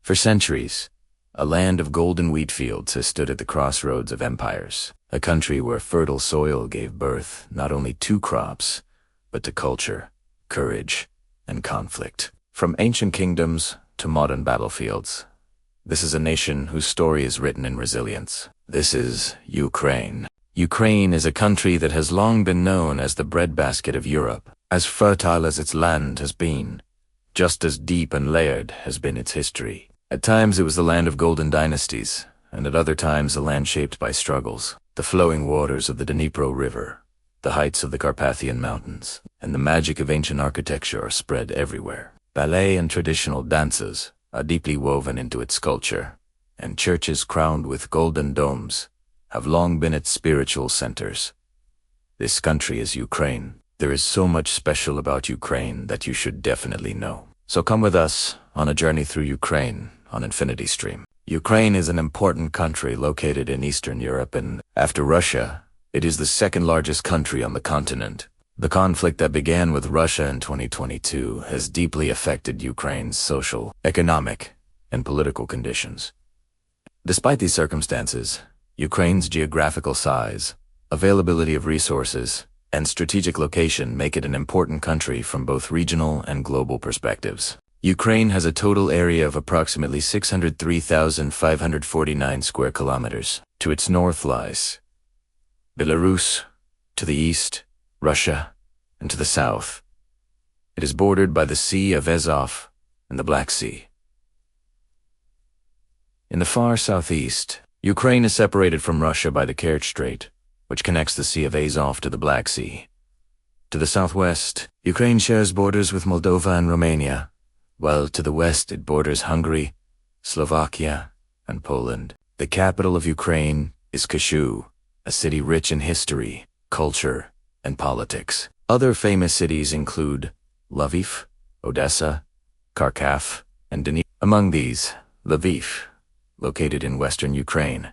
For centuries, a land of golden wheat fields has stood at the crossroads of empires, a country where fertile soil gave birth not only to crops, but to culture, courage, and conflict. From ancient kingdoms to modern battlefields, this is a nation whose story is written in resilience. This is Ukraine. Ukraine is a country that has long been known as the breadbasket of Europe. As fertile as its land has been, just as deep and layered has been its history. At times it was the land of golden dynasties, and at other times a land shaped by struggles. The flowing waters of the Dnipro River, the heights of the Carpathian Mountains, and the magic of ancient architecture are spread everywhere. Ballet and traditional dances are deeply woven into its culture, and churches crowned with golden domes have long been its spiritual centers. This country is Ukraine. There is so much special about Ukraine that you should definitely know. So come with us on a journey through Ukraine on Infinity Stream. Ukraine is an important country located in Eastern Europe, and after Russia, it is the second largest country on the continent. The conflict that began with Russia in 2022 has deeply affected Ukraine's social, economic, and political conditions. Despite these circumstances, Ukraine's geographical size, availability of resources, and strategic location make it an important country from both regional and global perspectives. Ukraine has a total area of approximately 603,549 square kilometers. To its north lies Belarus, to the east, Russia, and to the south, it is bordered by the Sea of Azov and the Black Sea. In the far southeast, Ukraine is separated from Russia by the Kerch Strait, which connects the Sea of Azov to the Black Sea. To the southwest, Ukraine shares borders with Moldova and Romania, while to the west it borders Hungary, Slovakia, and Poland. The capital of Ukraine is Kyiv, a city rich in history, culture, and politics. Other famous cities include Lviv, Odesa, Kharkiv, and Dnipro. Among these, Lviv, located in western Ukraine,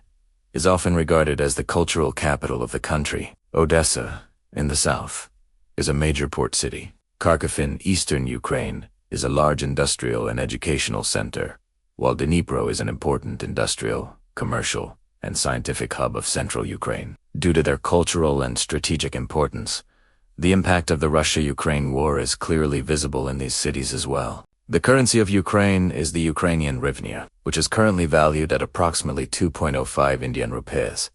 is often regarded as the cultural capital of the country. Odesa, in the south, is a major port city. Kharkiv in eastern Ukraine is a large industrial and educational center, while Dnipro is an important industrial, commercial, and scientific hub of central Ukraine. Due to their cultural and strategic importance, the impact of the Russia-Ukraine war is clearly visible in these cities as well. The currency of Ukraine is the Ukrainian hryvnia, which is currently valued at approximately 2.05 Indian rupees.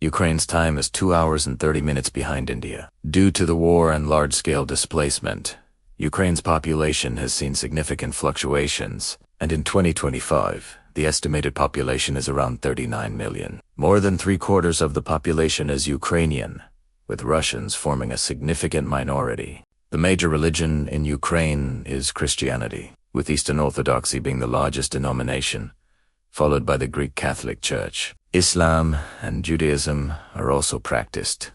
Ukraine's time is 2 hours and 30 minutes behind India. Due to the war and large-scale displacement, Ukraine's population has seen significant fluctuations, and in 2025, the estimated population is around 39 million. More than 3/4 of the population is Ukrainian, with Russians forming a significant minority. The major religion in Ukraine is Christianity, with Eastern Orthodoxy being the largest denomination, followed by the Greek Catholic Church. Islam and Judaism are also practiced,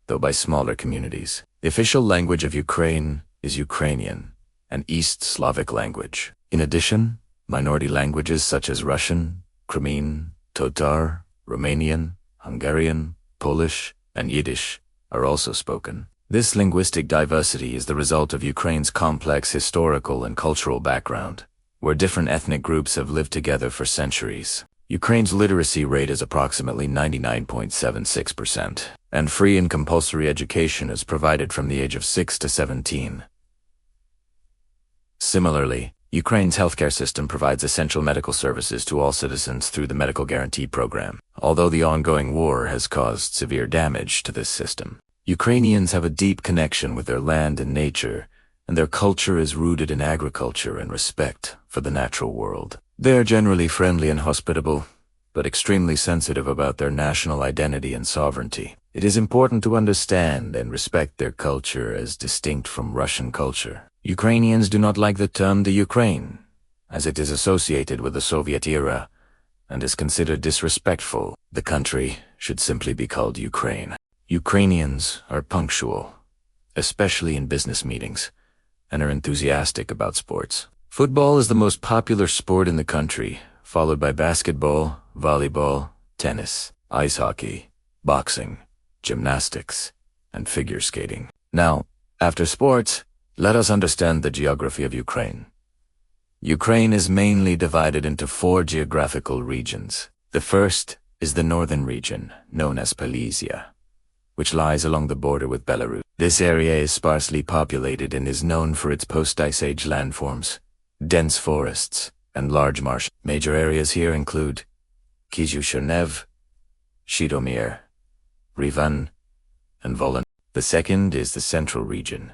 though by smaller communities. The official language of Ukraine is Ukrainian, an East Slavic language. In addition, minority languages such as Russian, Crimean, Tatar, Romanian, Hungarian, Polish, and Yiddish are also spoken. This linguistic diversity is the result of Ukraine's complex historical and cultural background, where different ethnic groups have lived together for centuries. Ukraine's literacy rate is approximately 99.76%, and free and compulsory education is provided from the age of 6 to 17. Similarly, Ukraine's healthcare system provides essential medical services to all citizens through the Medical Guarantee Program, although the ongoing war has caused severe damage to this system. Ukrainians have a deep connection with their land and nature, and their culture is rooted in agriculture and respect for the natural world. They are generally friendly and hospitable, but extremely sensitive about their national identity and sovereignty. It is important to understand and respect their culture as distinct from Russian culture. Ukrainians do not like the term the Ukraine, as it is associated with the Soviet era and is considered disrespectful. The country should simply be called Ukraine. Ukrainians are punctual, especially in business meetings, and are enthusiastic about sports. Football is the most popular sport in the country, followed by basketball, volleyball, tennis, ice hockey, boxing, gymnastics, and figure skating. Now, after sports, let us understand the geography of Ukraine. Ukraine is mainly divided into 4 geographical regions. The first is the northern region, known as Polisia, which lies along the border with Belarus. This area is sparsely populated and is known for its post-ice age landforms, dense forests, and large marshes. Major areas here include Kyiv, Shitomir, Kyivan, and Volyn. The second is the central region,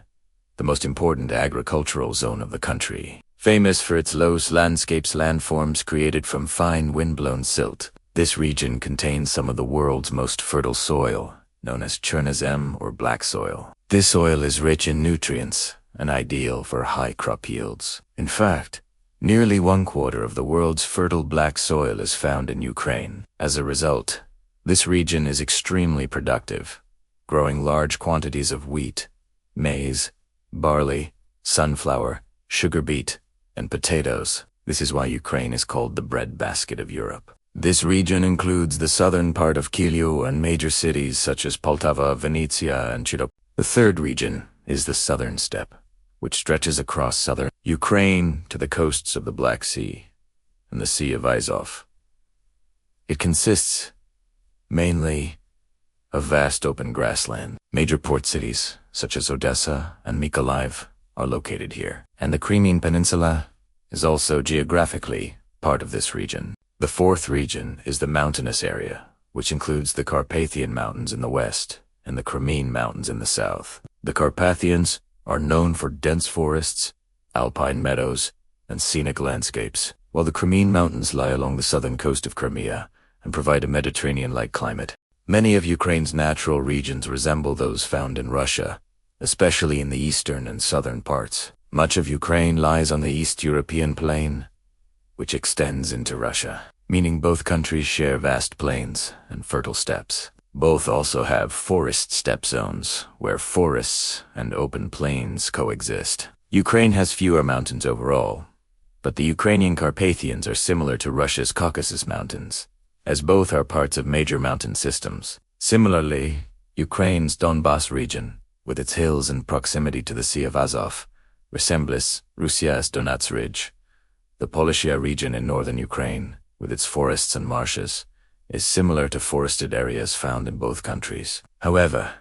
the most important agricultural zone of the country, famous for its low landscapes landforms created from fine wind-blown silt. This region contains some of the world's most fertile soil, known as chernozem or black soil. This soil is rich in nutrients and ideal for high crop yields. In fact, nearly 1/4 of the world's fertile black soil is found in Ukraine. As a result, this region is extremely productive, growing large quantities of wheat, maize, barley, sunflower, sugar beet, and potatoes. This is why Ukraine is called the breadbasket of Europe. This region includes the southern part of Kyiv and major cities such as Poltava, Vinnytsia, and Chitop. The third region is the southern steppe, which stretches across southern Ukraine to the coasts of the Black Sea and the Sea of Azov. It consists mainly of vast open grassland. Major port cities such as Odesa and Mykolaiv are located here, and the Crimean Peninsula is also geographically part of this region. The fourth region is the mountainous area, which includes the Carpathian Mountains in the west and the Crimean Mountains in the south. The Carpathians are known for dense forests, alpine meadows, and scenic landscapes, while the Crimean Mountains lie along the southern coast of Crimea and provide a Mediterranean-like climate. Many of Ukraine's natural regions resemble those found in Russia, especially in the eastern and southern parts. Much of Ukraine lies on the East European plain, which extends into Russia, meaning both countries share vast plains and fertile steppes. Both also have forest steppe zones, where forests and open plains coexist. Ukraine has fewer mountains overall, but the Ukrainian Carpathians are similar to Russia's Caucasus Mountains, as both are parts of major mountain systems. Similarly, Ukraine's Donbas region, with its hills and proximity to the Sea of Azov, resembles Russia's Donets Ridge. The Polisia region in northern Ukraine, with its forests and marshes, is similar to forested areas found in both countries. However,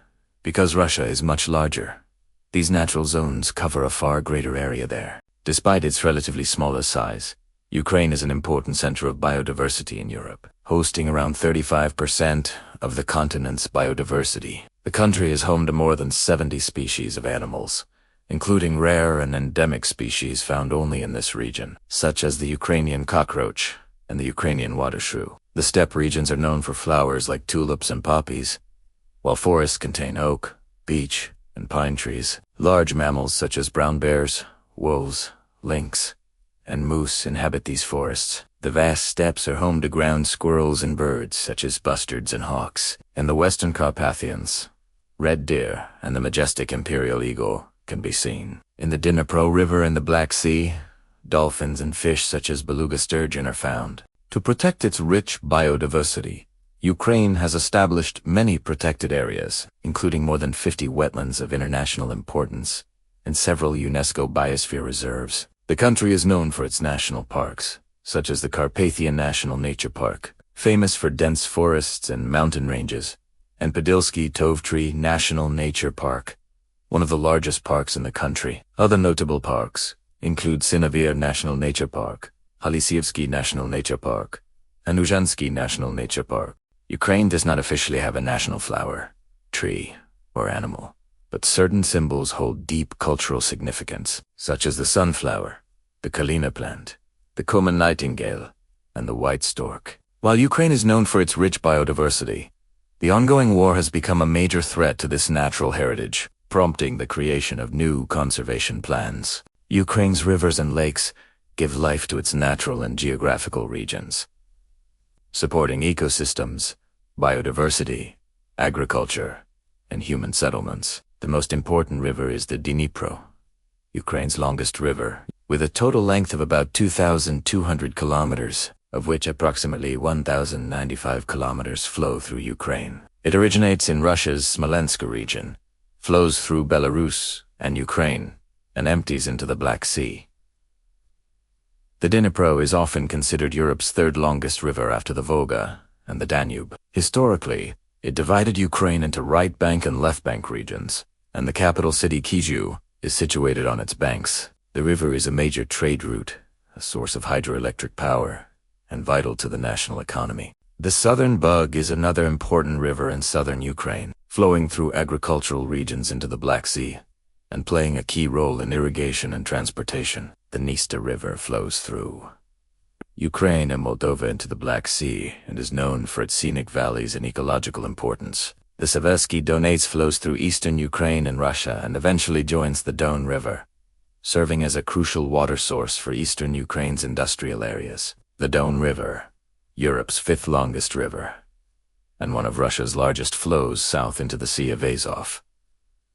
because Russia is much larger, these natural zones cover a far greater area there. Despite its relatively smaller size, Ukraine is an important center of biodiversity in Europe, hosting around 35% of the continent's biodiversity. The country is home to more than 70 species of animals, including rare and endemic species found only in this region, such as the Ukrainian cockroach and the Ukrainian water shrew. The steppe regions are known for flowers like tulips and poppies, while forests contain oak, beech, and pine trees. Large mammals such as brown bears, wolves, lynx, and moose inhabit these forests. The vast steppes are home to ground squirrels and birds such as bustards and hawks. In the western Carpathians, red deer and the majestic imperial eagle can be seen. In the Dnipro River and the Black Sea, dolphins and fish such as beluga sturgeon are found. To protect its rich biodiversity, Ukraine has established many protected areas, including more than 50 wetlands of international importance and several UNESCO biosphere reserves. The country is known for its national parks, such as the Carpathian National Nature Park, famous for dense forests and mountain ranges, and Podilsky Tovtree National Nature Park, one of the largest parks in the country. Other notable parks include Sinovir National Nature Park, Halisievsky National Nature Park, and Uzhansky National Nature Park. Ukraine does not officially have a national flower, tree, or animal, but certain symbols hold deep cultural significance, such as the sunflower, the kalina plant, the common nightingale, and the white stork. While Ukraine is known for its rich biodiversity, the ongoing war has become a major threat to this natural heritage, prompting the creation of new conservation plans. Ukraine's rivers and lakes give life to its natural and geographical regions, supporting ecosystems, biodiversity, agriculture, and human settlements. The most important river is the Dnipro, Ukraine's longest river, with a total length of about 2,200 kilometers, of which approximately 1,095 kilometers flow through Ukraine. It originates in Russia's Smolensk region, flows through Belarus and Ukraine, and empties into the Black Sea. The Dnipro is often considered Europe's third longest river after the Volga and the Danube. Historically, it divided Ukraine into right bank and left bank regions, and the capital city Kyiv is situated on its banks. The river is a major trade route, a source of hydroelectric power, and vital to the national economy. The Southern Bug is another important river in southern Ukraine, flowing through agricultural regions into the Black Sea, and playing a key role in irrigation and transportation. The Dnipro River flows through Ukraine and Moldova into the Black Sea and is known for its scenic valleys and ecological importance. The Seversky Donets flows through eastern Ukraine and Russia and eventually joins the Don River, serving as a crucial water source for eastern Ukraine's industrial areas. The Don River, Europe's fifth longest river, and one of Russia's largest, flows south into the Sea of Azov,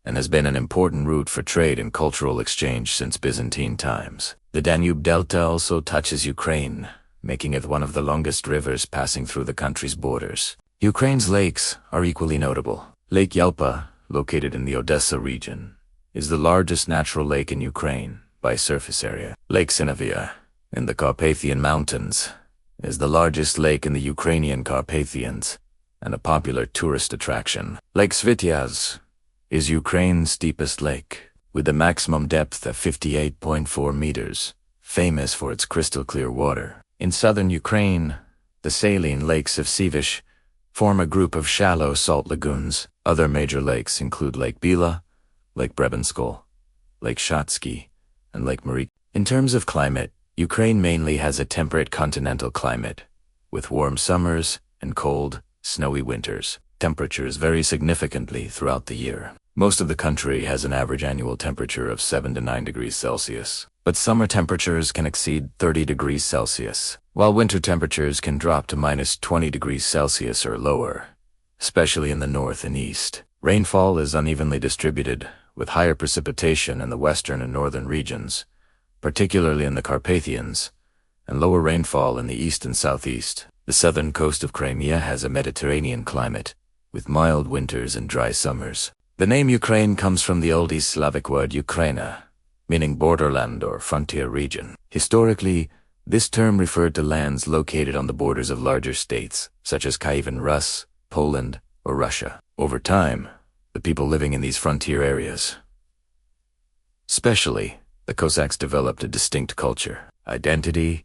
and has been an important route for trade and cultural exchange since Byzantine times. The Danube Delta also touches Ukraine, making it one of the longest rivers passing through the country's borders. Ukraine's lakes are equally notable. Lake Yelpa, located in the Odesa region, is the largest natural lake in Ukraine by surface area. Lake Sinovia, in the Carpathian Mountains, is the largest lake in the Ukrainian Carpathians and a popular tourist attraction. Lake Svityaz is Ukraine's deepest lake, with a maximum depth of 58.4 meters, famous for its crystal-clear water. In southern Ukraine, the saline lakes of Sivish form a group of shallow salt lagoons. Other major lakes include Lake Bila, Lake Brebenskol, Lake Shatsky, and Lake Marie. In terms of climate, Ukraine mainly has a temperate continental climate, with warm summers and cold, snowy winters. Temperatures vary significantly throughout the year. Most of the country has an average annual temperature of 7 to 9 degrees Celsius, but summer temperatures can exceed 30 degrees Celsius, while winter temperatures can drop to minus 20 degrees Celsius or lower, especially in the north and east. Rainfall is unevenly distributed, with higher precipitation in the western and northern regions, particularly in the Carpathians, and lower rainfall in the east and southeast. The southern coast of Crimea has a Mediterranean climate, with mild winters and dry summers. The name Ukraine comes from the Old East Slavic word Ukraina, meaning borderland or frontier region. Historically, this term referred to lands located on the borders of larger states, such as Kyivan Rus, Poland, or Russia. Over time, the people living in these frontier areas, especially the Cossacks, developed a distinct culture, identity,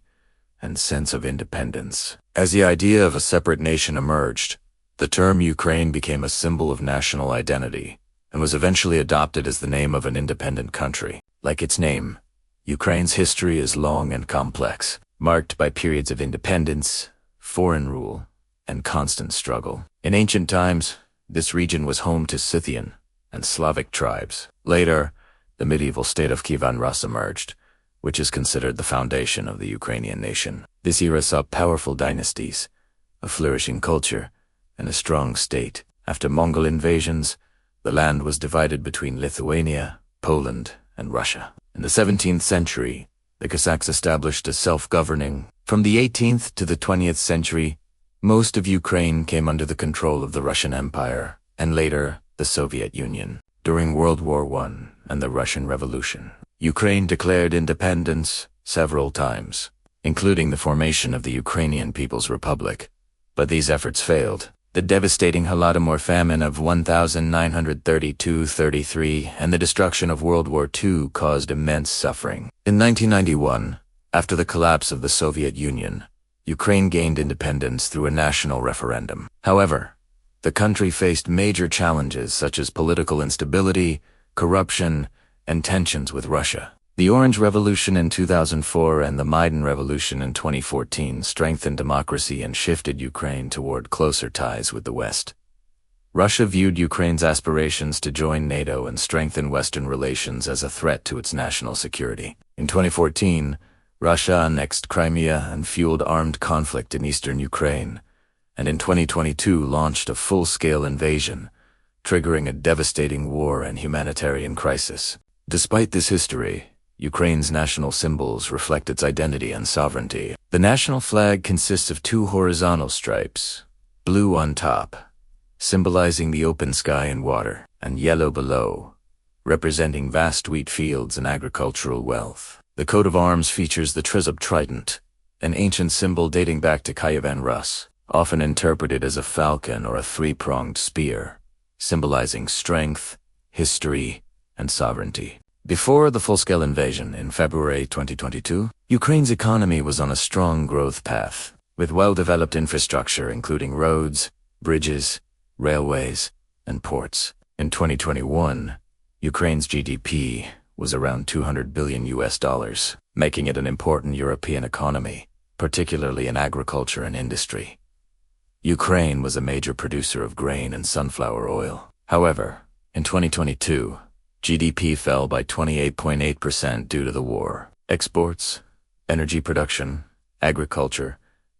and sense of independence. As the idea of a separate nation emerged, the term Ukraine became a symbol of national identity and was eventually adopted as the name of an independent country. Like its name, Ukraine's history is long and complex, marked by periods of independence, foreign rule, and constant struggle. In ancient times, this region was home to Scythian and Slavic tribes. Later, the medieval state of Kyivan Rus emerged, which is considered the foundation of the Ukrainian nation. This era saw powerful dynasties, a flourishing culture, and a strong state. After Mongol invasions, the land was divided between Lithuania, Poland, and Russia. In the 17th century, the Cossacks established a self-governing. From the 18th to the 20th century, most of Ukraine came under the control of the Russian Empire, and later, the Soviet Union. During World War I and the Russian Revolution, Ukraine declared independence several times, including the formation of the Ukrainian People's Republic, but these efforts failed. The devastating Holodomor famine of 1932-33 and the destruction of World War II caused immense suffering. In 1991, after the collapse of the Soviet Union, Ukraine gained independence through a national referendum. However, the country faced major challenges such as political instability, corruption, and tensions with Russia. The Orange Revolution in 2004 and the Maidan Revolution in 2014 strengthened democracy and shifted Ukraine toward closer ties with the West. Russia viewed Ukraine's aspirations to join NATO and strengthen Western relations as a threat to its national security. In 2014, Russia annexed Crimea and fueled armed conflict in eastern Ukraine, and in 2022 launched a full-scale invasion, triggering a devastating war and humanitarian crisis. Despite this history, Ukraine's national symbols reflect its identity and sovereignty. The national flag consists of two horizontal stripes, blue on top, symbolizing the open sky and water, and yellow below, representing vast wheat fields and agricultural wealth. The coat of arms features the trezub trident, an ancient symbol dating back to Kyivan Rus, often interpreted as a falcon or a three-pronged spear, symbolizing strength, history, and sovereignty. Before the full-scale invasion in February 2022, Ukraine's economy was on a strong growth path, with well-developed infrastructure including roads, bridges, railways, and ports. In 2021, Ukraine's GDP was around $200 billion, making it an important European economy, particularly in agriculture and industry. Ukraine was a major producer of grain and sunflower oil. However, in 2022, GDP fell by 28.8% due to the war. Exports, energy production, agriculture,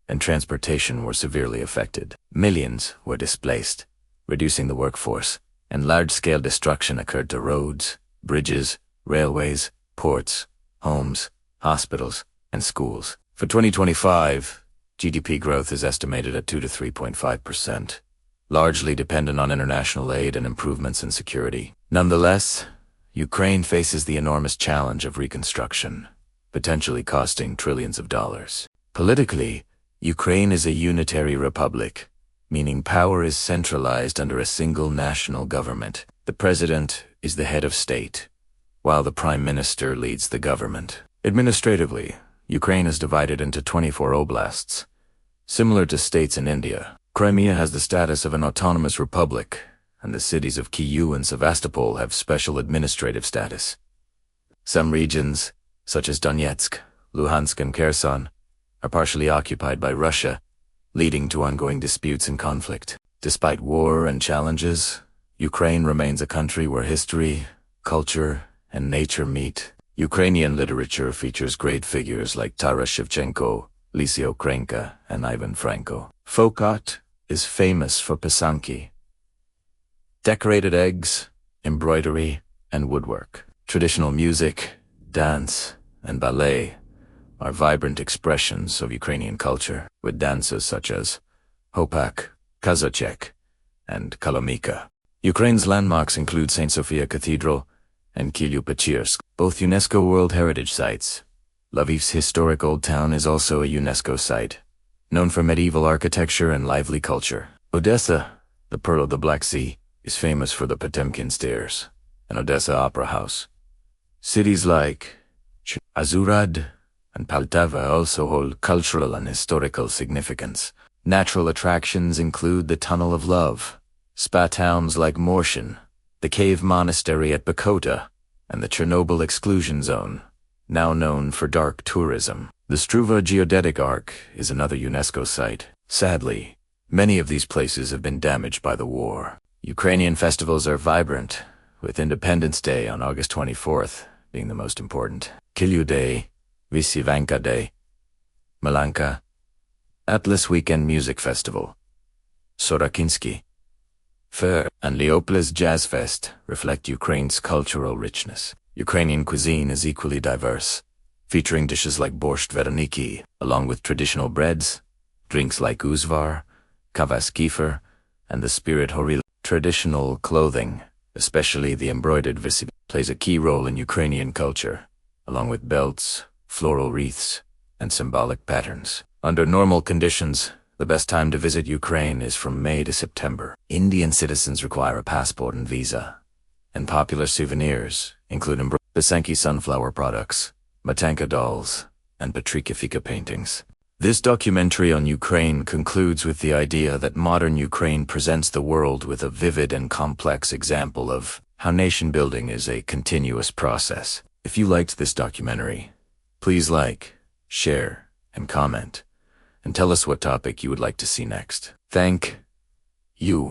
and transportation were severely affected. Millions were displaced, reducing the workforce, and large-scale destruction occurred to roads, bridges, railways, ports, homes, hospitals, and schools. For 2025, GDP growth is estimated at 2 to 3.5%, largely dependent on international aid and improvements in security. Nonetheless, Ukraine faces the enormous challenge of reconstruction, potentially costing trillions of dollars. Politically, Ukraine is a unitary republic, meaning power is centralized under a single national government. The president is the head of state, while the prime minister leads the government. Administratively, Ukraine is divided into 24 oblasts, similar to states in India. Crimea has the status of an autonomous republic, and the cities of Kyiv and Sevastopol have special administrative status. Some regions, such as Donetsk, Luhansk, and Kherson, are partially occupied by Russia, leading to ongoing disputes and conflict. Despite war and challenges, Ukraine remains a country where history, culture, and nature meet. Ukrainian literature features great figures like Taras Shevchenko, Lysy Ukrainka, and Ivan Franko. Folk art is famous for pisanki, decorated eggs, embroidery, and woodwork. Traditional music, dance, and ballet are vibrant expressions of Ukrainian culture, with dances such as hopak, kazachek, and kolomyka. Ukraine's landmarks include St. Sophia Cathedral and Kyiv, both UNESCO World Heritage Sites. Lviv's historic Old Town is also a UNESCO site, known for medieval architecture and lively culture. Odesa, the Pearl of the Black Sea, is famous for the Potemkin Stairs and Odesa Opera House. Cities like Azurad and Poltava also hold cultural and historical significance. Natural attractions include the Tunnel of Love, spa towns like Morshin, the cave monastery at Bakota, and the Chernobyl exclusion zone, now known for dark tourism. The Struva Geodetic Arc is another UNESCO site. Sadly, many of these places have been damaged by the war. Ukrainian festivals are vibrant, with Independence Day on August 24th being the most important. Kyiv Day, Vysyvanka Day, Malanka, Atlas Weekend Music Festival, Sorakinsky Fair, and Leopolis Jazz Fest reflect Ukraine's cultural richness. Ukrainian cuisine is equally diverse, featuring dishes like borscht veroniki, along with traditional breads, drinks like uzvar, kavas kefir, and the spirit horil. Traditional clothing, especially the embroidered visib, plays a key role in Ukrainian culture, along with belts, floral wreaths, and symbolic patterns. Under normal conditions, the best time to visit Ukraine is from May to September. Indian citizens require a passport and visa, and popular souvenirs include Pisanki sunflower products, Matanka dolls, and Patrika Fika paintings. This documentary on Ukraine concludes with the idea that modern Ukraine presents the world with a vivid and complex example of how nation building is a continuous process. If you liked this documentary, please like, share, and comment, and tell us what topic you would like to see next. Thank you.